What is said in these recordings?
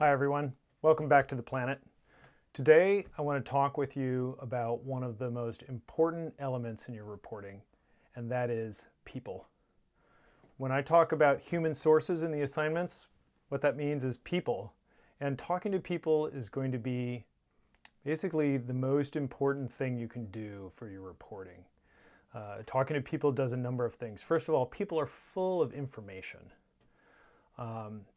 Hi everyone, welcome back to the planet. Today I want to talk with you about one of the most important elements in your reporting, and that is people. When I talk about human sources in the assignments, what that means is people. And talking to people is going to be basically the most important thing you can do for your reporting. Talking to people does a number of things. First of all, people are full of information.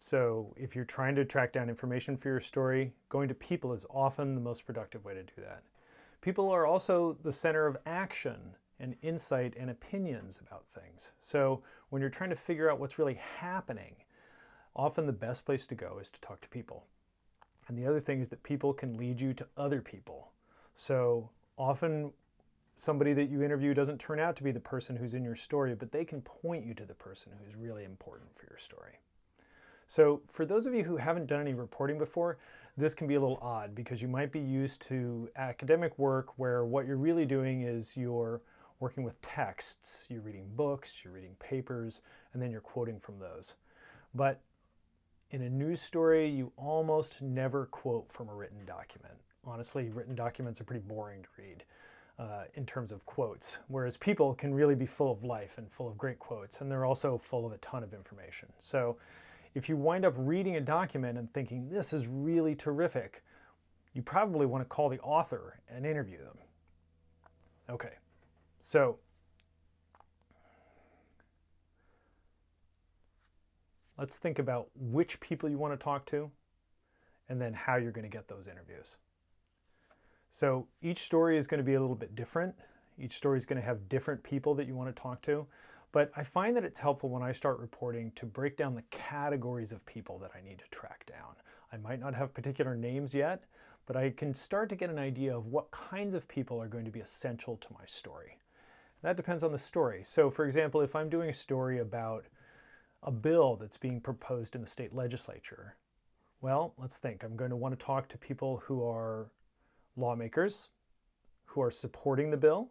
So if you're trying to track down information for your story, going to people is often the most productive way to do that. People are also the center of action and insight and opinions about things. So when you're trying to figure out what's really happening, often the best place to go is to talk to people. And the other thing is that people can lead you to other people. So often somebody that you interview doesn't turn out to be the person who's in your story, but they can point you to the person who's really important for your story. So for those of you who haven't done any reporting before, this can be a little odd because you might be used to academic work where what you're really doing is you're working with texts, you're reading books, you're reading papers, and then you're quoting from those. But in a news story, you almost never quote from a written document. Honestly, written documents are pretty boring to read in terms of quotes, whereas people can really be full of life and full of great quotes, and they're also full of a ton of information. So if you wind up reading a document and thinking, this is really terrific, you probably want to call the author and interview them. Okay, so let's think about which people you want to talk to and then how you're going to get those interviews. So each story is going to be a little bit different. Each story is going to have different people that you want to talk to. But I find that it's helpful when I start reporting to break down the categories of people that I need to track down. I might not have particular names yet, but I can start to get an idea of what kinds of people are going to be essential to my story. That depends on the story. So for example, if I'm doing a story about a bill that's being proposed in the state legislature, well, let's think. I'm going to want to talk to people who are lawmakers, who are supporting the bill.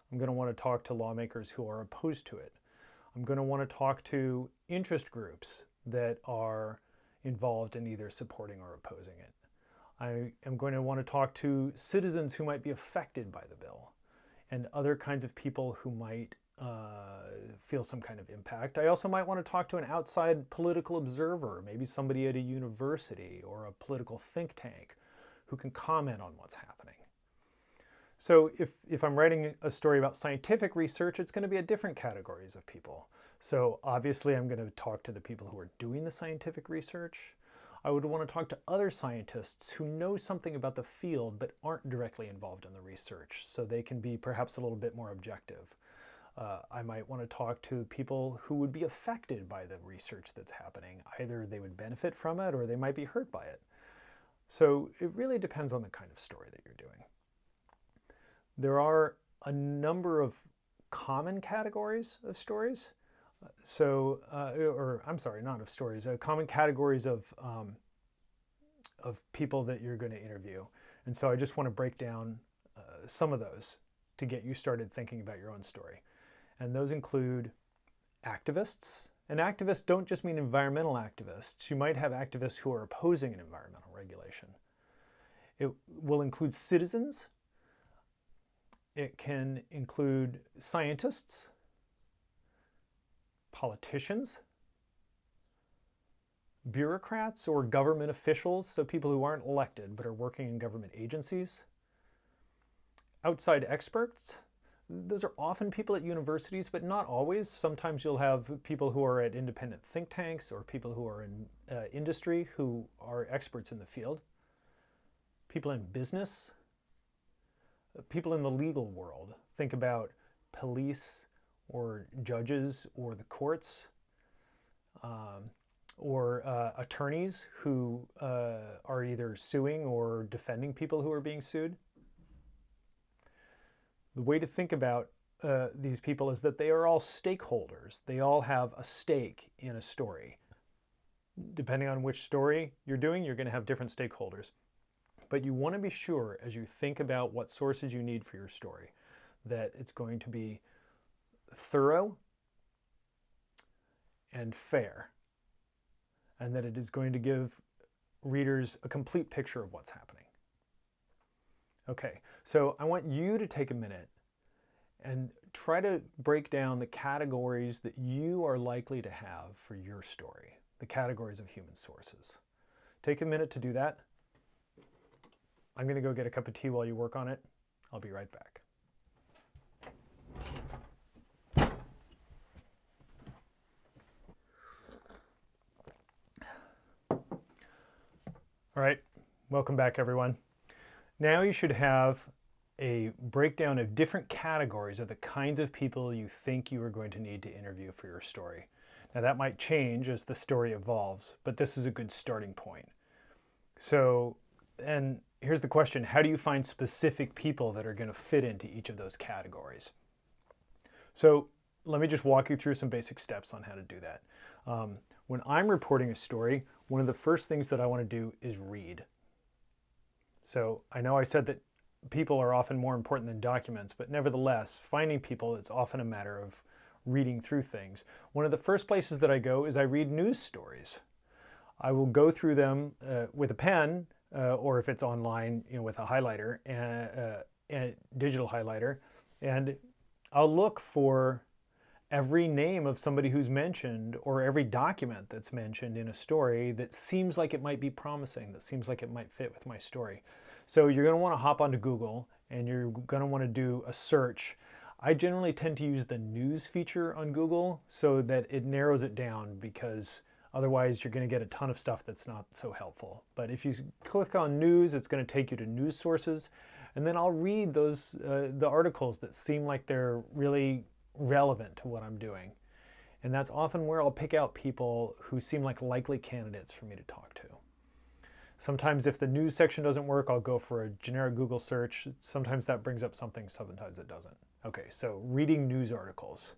I'm going to want to talk to lawmakers who are opposed to it. I'm going to want to talk to interest groups that are involved in either supporting or opposing it. I am going to want to talk to citizens who might be affected by the bill and other kinds of people who might feel some kind of impact. I also might want to talk to an outside political observer, maybe somebody at a university or a political think tank who can comment on what's happening. So if I'm writing a story about scientific research, it's going to be at different categories of people. So obviously I'm going to talk to the people who are doing the scientific research. I would want to talk to other scientists who know something about the field but aren't directly involved in the research, so they can be perhaps a little bit more objective. I might want to talk to people who would be affected by the research that's happening. Either they would benefit from it or they might be hurt by it. So it really depends on the kind of story that you're doing. There are a number of common categories of stories. I'm sorry, not of stories, common categories of people that you're going to interview. And so I just want to break down some of those to get you started thinking about your own story. And those include activists. And activists don't just mean environmental activists. You might have activists who are opposing an environmental regulation. It will include citizens. It can include scientists, politicians, bureaucrats or government officials, so people who aren't elected but are working in government agencies, outside experts. Those are often people at universities, but not always. Sometimes you'll have people who are at independent think tanks or people who are in industry who are experts in the field, people in business, people in the legal world. Think about police or judges or the courts, or attorneys who are either suing or defending people who are being sued. The way to think about these people is that they are all stakeholders. They all have a stake in a story. Depending on which story you're doing, you're going to have different stakeholders. But you want to be sure as you think about what sources you need for your story that it's going to be thorough and fair, and that it is going to give readers a complete picture of what's happening. Okay, so I want you to take a minute and try to break down the categories that you are likely to have for your story, the categories of human sources. Take a minute to do that. I'm going to go get a cup of tea while you work on it. I'll be right back. All right, welcome back, everyone. Now you should have a breakdown of different categories of the kinds of people you think you are going to need to interview for your story. Now that might change as the story evolves, but this is a good starting point. So, and here's the question: how do you find specific people that are going to fit into each of those categories? So let me just walk you through some basic steps on how to do that. When I'm reporting a story, one of the first things that I want to do is read. So I know I said that people are often more important than documents, but nevertheless, finding people, it's often a matter of reading through things. One of the first places that I go is I read news stories. I will go through them with a pen, or if it's online, with a highlighter, and digital highlighter, and I'll look for every name of somebody who's mentioned or every document that's mentioned in a story that seems like it might be promising, that seems like it might fit with my story. So you're going to want to hop onto Google and you're going to want to do a search. I generally tend to use the news feature on Google so that it narrows it down, because otherwise you're going to get a ton of stuff that's not so helpful. But if you click on news, it's going to take you to news sources, and then I'll read those the articles that seem like they're really relevant to what I'm doing. And that's often where I'll pick out people who seem like likely candidates for me to talk to. Sometimes if the news section doesn't work, I'll go for a generic Google search. Sometimes that brings up something, sometimes it doesn't. Okay, so reading news articles.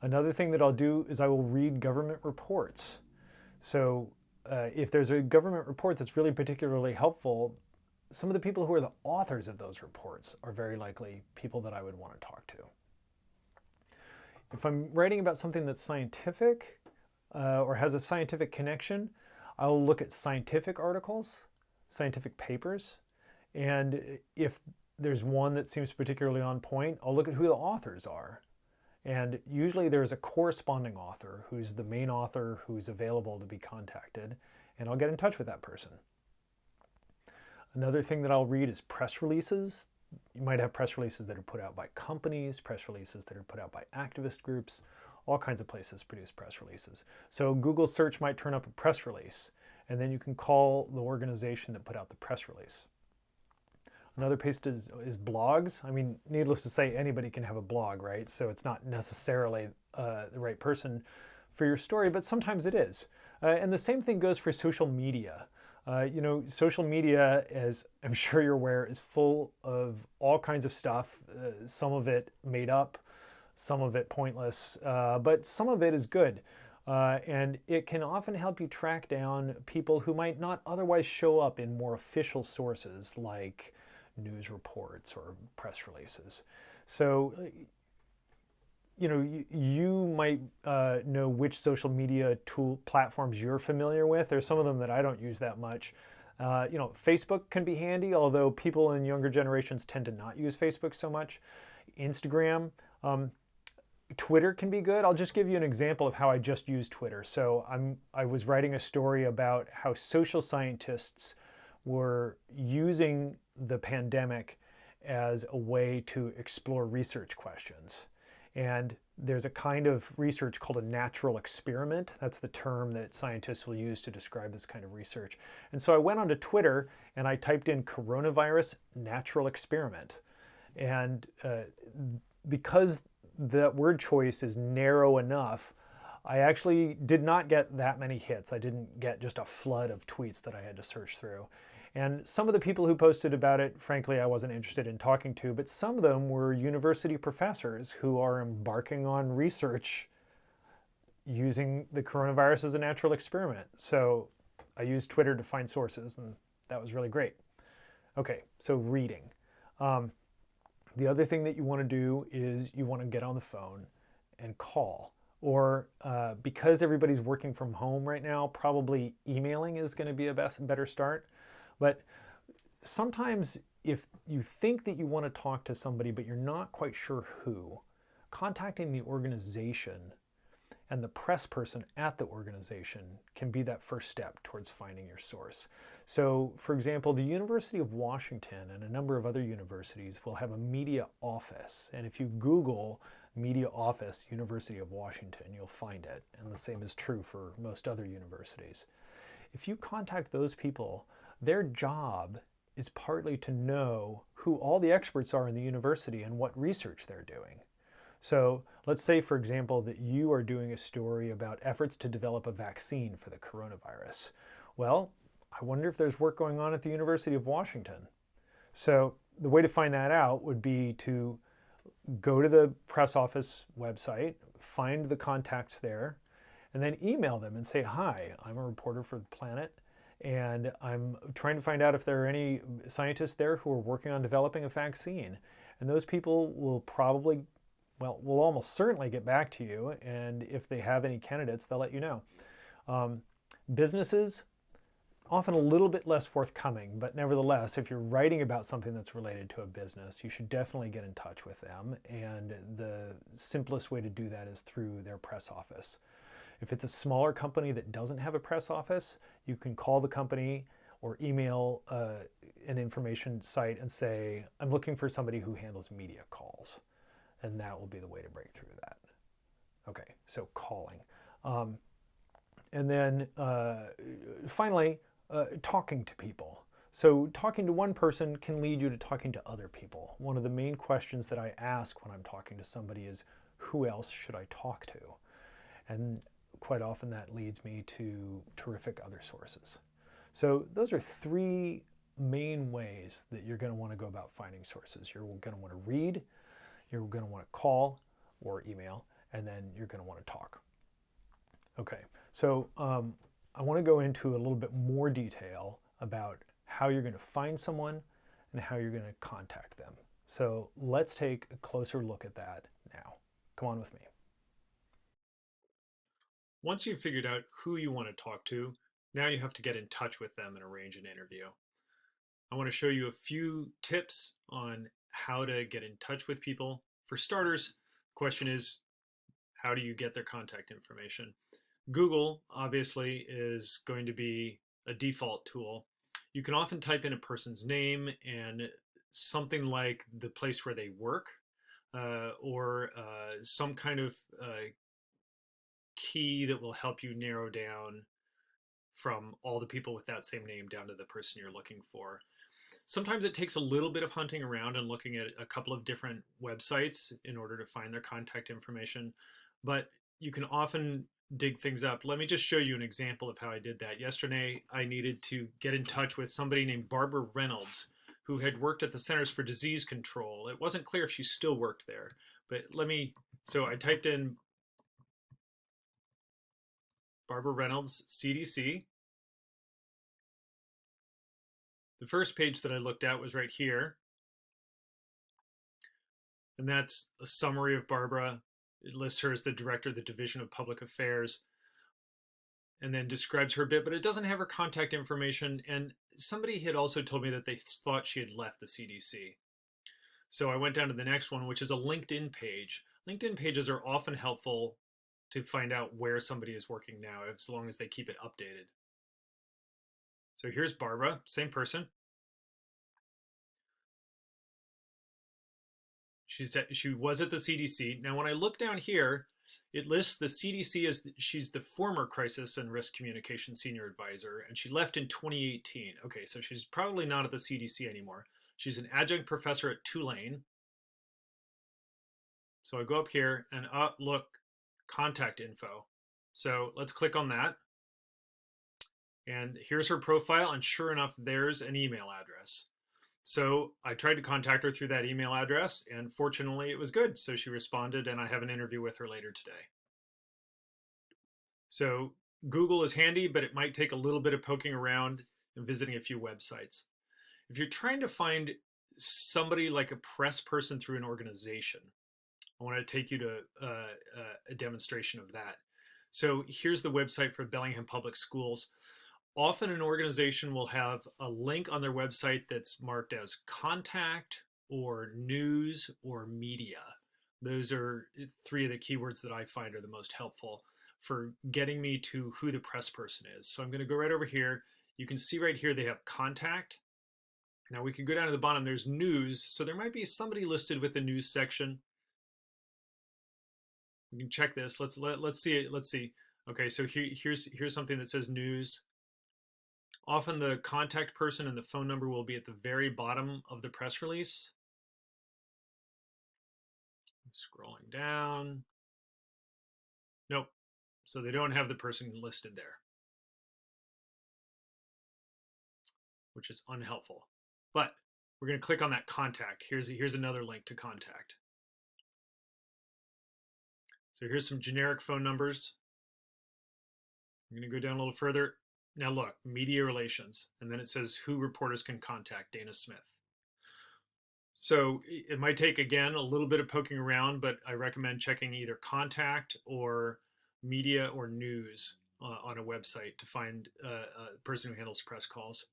Another thing that I'll do is I will read government reports. So if there's a government report that's really particularly helpful, some of the people who are the authors of those reports are very likely people that I would want to talk to. If I'm writing about something that's scientific or has a scientific connection, I'll look at scientific articles, scientific papers, and if there's one that seems particularly on point, I'll look at who the authors are. And usually there's a corresponding author who's the main author who's available to be contacted, and I'll get in touch with that person. Another thing that I'll read is press releases. You might have press releases that are put out by companies, press releases that are put out by activist groups. All kinds of places produce press releases. So Google search might turn up a press release, and then you can call the organization that put out the press release. Another place is blogs. I mean, needless to say, anybody can have a blog, right? So it's not necessarily the right person for your story, but sometimes it is. And the same thing goes for social media. Social media, as I'm sure you're aware, is full of all kinds of stuff, some of it made up, some of it pointless, but some of it is good. And it can often help you track down people who might not otherwise show up in more official sources like news reports or press releases. So, you might know which social media tool platforms you're familiar with. There's some of them that I don't use that much. Facebook can be handy, although people in younger generations tend to not use Facebook so much. Instagram, Twitter can be good. I'll just give you an example of how I just used Twitter. So I was writing a story about how social scientists were using the pandemic as a way to explore research questions. And there's a kind of research called a natural experiment. That's the term that scientists will use to describe this kind of research. And so I went onto Twitter and I typed in coronavirus natural experiment. And because the word choice is narrow enough, I actually did not get that many hits. I didn't get just a flood of tweets that I had to search through. And some of the people who posted about it, frankly, I wasn't interested in talking to, but some of them were university professors who are embarking on research using the coronavirus as a natural experiment. So I used Twitter to find sources, and that was really great. Okay, so reading. The other thing that you want to do is you want to get on the phone and call Or because everybody's working from home right now, probably emailing is going to be a better start. But sometimes if you think that you want to talk to somebody but you're not quite sure who, contacting the organization and the press person at the organization can be that first step towards finding your source. So, for example, the University of Washington and a number of other universities will have a media office. And if you Google media office, University of Washington, you'll find it. And the same is true for most other universities. If you contact those people, their job is partly to know who all the experts are in the university and what research they're doing. So let's say, for example, that you are doing a story about efforts to develop a vaccine for the coronavirus. Well, I wonder if there's work going on at the University of Washington. So the way to find that out would be to go to the press office website, find the contacts there, and then email them and say, hi, I'm a reporter for The Planet, and I'm trying to find out if there are any scientists there who are working on developing a vaccine. And those people will probably, well, will almost certainly get back to you, and if they have any candidates, they'll let you know. Businesses, often a little bit less forthcoming, but nevertheless, if you're writing about something that's related to a business, you should definitely get in touch with them, and the simplest way to do that is through their press office. If it's a smaller company that doesn't have a press office, you can call the company or email an information site and say, I'm looking for somebody who handles media calls. And that will be the way to break through that. Okay, so calling. And then finally, talking to people. So talking to one person can lead you to talking to other people. One of the main questions that I ask when I'm talking to somebody is, who else should I talk to? And quite often that leads me to terrific other sources. So those are three main ways that you're going to want to go about finding sources. You're going to want to read, you're going to want to call or email, and then you're going to want to talk. Okay, so I want to go into a little bit more detail about how you're going to find someone and how you're going to contact them. So let's take a closer look at that now. Come on with me. Once you've figured out who you want to talk to, now you have to get in touch with them and arrange an interview. I want to show you a few tips on how to get in touch with people. For starters, the question is, how do you get their contact information? Google, obviously, is going to be a default tool. You can often type in a person's name and something like the place where they work or some kind of key that will help you narrow down from all the people with that same name down to the person you're looking for. Sometimes it takes a little bit of hunting around and looking at a couple of different websites in order to find their contact information, but you can often dig things up. Let me just show you an example of how I did that. Yesterday, I needed to get in touch with somebody named Barbara Reynolds, who had worked at the Centers for Disease Control. It wasn't clear if she still worked there, but so I typed in Barbara Reynolds, CDC. The first page that I looked at was right here. And that's a summary of Barbara. It lists her as the director of the Division of Public Affairs and then describes her a bit, but it doesn't have her contact information. And somebody had also told me that they thought she had left the CDC. So I went down to the next one, which is a LinkedIn page. LinkedIn pages are often helpful to find out where somebody is working now, as long as they keep it updated. So here's Barbara, same person. She was at the CDC. Now, when I look down here, it lists the CDC as she's the former Crisis and Risk Communication Senior Advisor, and she left in 2018. Okay, so she's probably not at the CDC anymore. She's an adjunct professor at Tulane. So I go up here and look, contact info. So let's click on that. And here's her profile, and sure enough, there's an email address. So I tried to contact her through that email address, and fortunately it was good. So she responded, and I have an interview with her later today. So Google is handy, but it might take a little bit of poking around and visiting a few websites. If you're trying to find somebody like a press person through an organization, I want to take you to a demonstration of that. So here's the website for Bellingham Public Schools. Often an organization will have a link on their website that's marked as contact or news or media. Those are three of the keywords that I find are the most helpful for getting me to who the press person is. So I'm going to go right over here. You can see right here they have contact. Now we can go down to the bottom, there's news. So there might be somebody listed with the news section. We can check this. Let's see it. Let's see. Okay, so here's something that says news. Often the contact person and the phone number will be at the very bottom of the press release. Scrolling down. Nope. So they don't have the person listed there, which is unhelpful. But we're going to click on that contact. Here's another link to contact. So here's some generic phone numbers. I'm going to go down a little further. Now look, media relations, and then it says who reporters can contact, Dana Smith. So it might take, again, a little bit of poking around, but I recommend checking either contact or media or news on a website to find a person who handles press calls.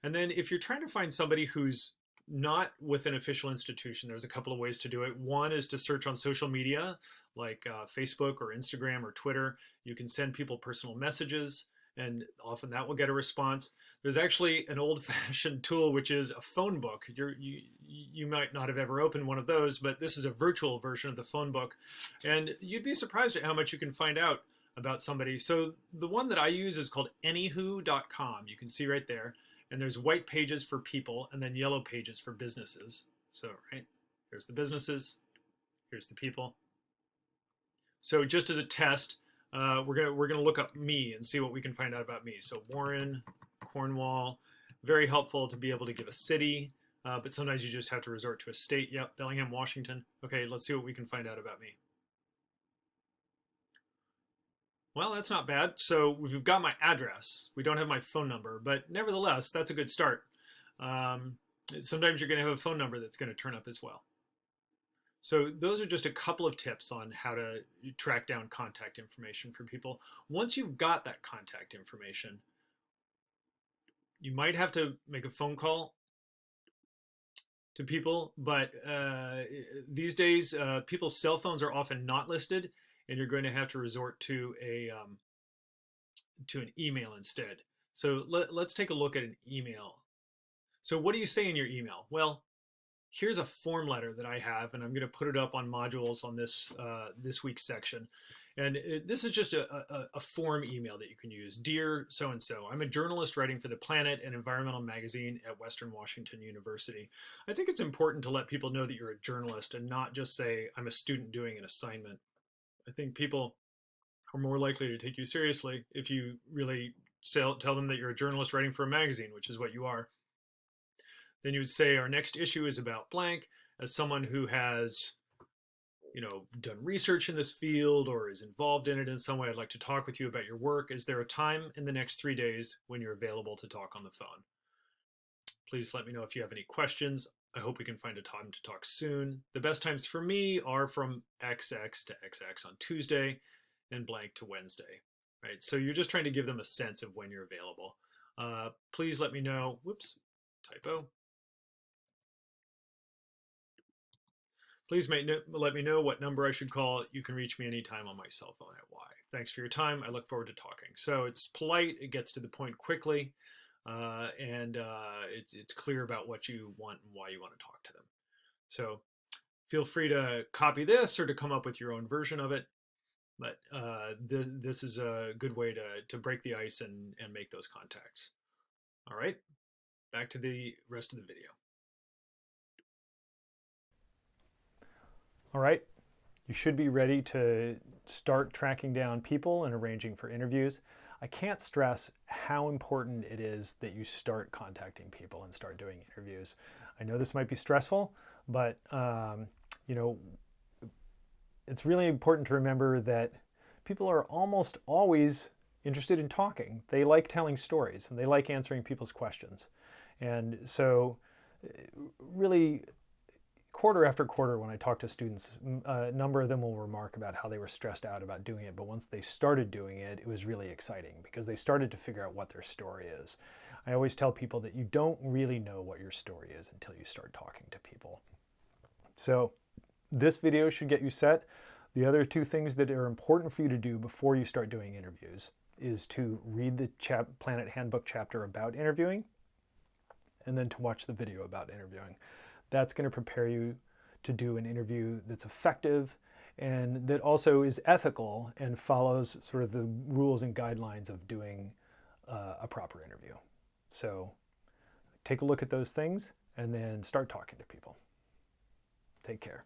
And then if you're trying to find somebody who's not with an official institution, there's a couple of ways to do it. One is to search on social media like Facebook or Instagram or Twitter. You can send people personal messages, and often that will get a response. There's actually an old-fashioned tool, which is a phone book. You might not have ever opened one of those, but this is a virtual version of the phone book. And you'd be surprised at how much you can find out about somebody. So the one that I use is called Anywho.com. You can see right there. And there's white pages for people and then yellow pages for businesses. So, right, here's the businesses, here's the people. So just as a test, we're gonna look up me and see what we can find out about me. So Warren, Cornwall, very helpful to be able to give a city, but sometimes you just have to resort to a state. Yep, Bellingham, Washington. Okay, let's see what we can find out about me. Well, that's not bad. So we've got my address. We don't have my phone number, but nevertheless, that's a good start. Sometimes you're going to have a phone number that's going to turn up as well. So those are just a couple of tips on how to track down contact information for people. Once you've got that contact information, you might have to make a phone call to people, but these days, people's cell phones are often not listed, and you're going to have to resort to an email instead. So let's take a look at an email. So what do you say in your email? Well, here's a form letter that I have, and I'm going to put it up on modules on this this week's section. And this is just a form email that you can use. Dear so-and-so, I'm a journalist writing for the Planet and Environmental Magazine at Western Washington University. I think it's important to let people know that you're a journalist and not just say, I'm a student doing an assignment. I think people are more likely to take you seriously if you really tell them that you're a journalist writing for a magazine, which is what you are. Then you would say, our next issue is about blank. As someone who has, done research in this field or is involved in it in some way, I'd like to talk with you about your work. Is there a time in the next 3 days when you're available to talk on the phone? Please let me know if you have any questions. I hope we can find a time to talk soon. The best times for me are from XX to XX on Tuesday and blank to Wednesday, right? So you're just trying to give them a sense of when you're available. Please let me know, whoops, typo. Please let me know what number I should call. You can reach me anytime on my cell phone at Y. Thanks for your time. I look forward to talking. So it's polite, it gets to the point quickly, and it's clear about what you want and why you want to talk to them. So feel free to copy this or to come up with your own version of it. But this is a good way to break the ice and make those contacts. All right, back to the rest of the video. All right, you should be ready to start tracking down people and arranging for interviews. I can't stress how important it is that you start contacting people and start doing interviews. I know this might be stressful, but it's really important to remember that people are almost always interested in talking. They like telling stories and they like answering people's questions. And so really quarter after quarter, when I talk to students, a number of them will remark about how they were stressed out about doing it, but once they started doing it, it was really exciting because they started to figure out what their story is. I always tell people that you don't really know what your story is until you start talking to people. So this video should get you set. The other two things that are important for you to do before you start doing interviews is to read the Planet Handbook chapter about interviewing, and then to watch the video about interviewing. That's going to prepare you to do an interview that's effective and that also is ethical and follows sort of the rules and guidelines of doing a proper interview. So take a look at those things and then start talking to people. Take care.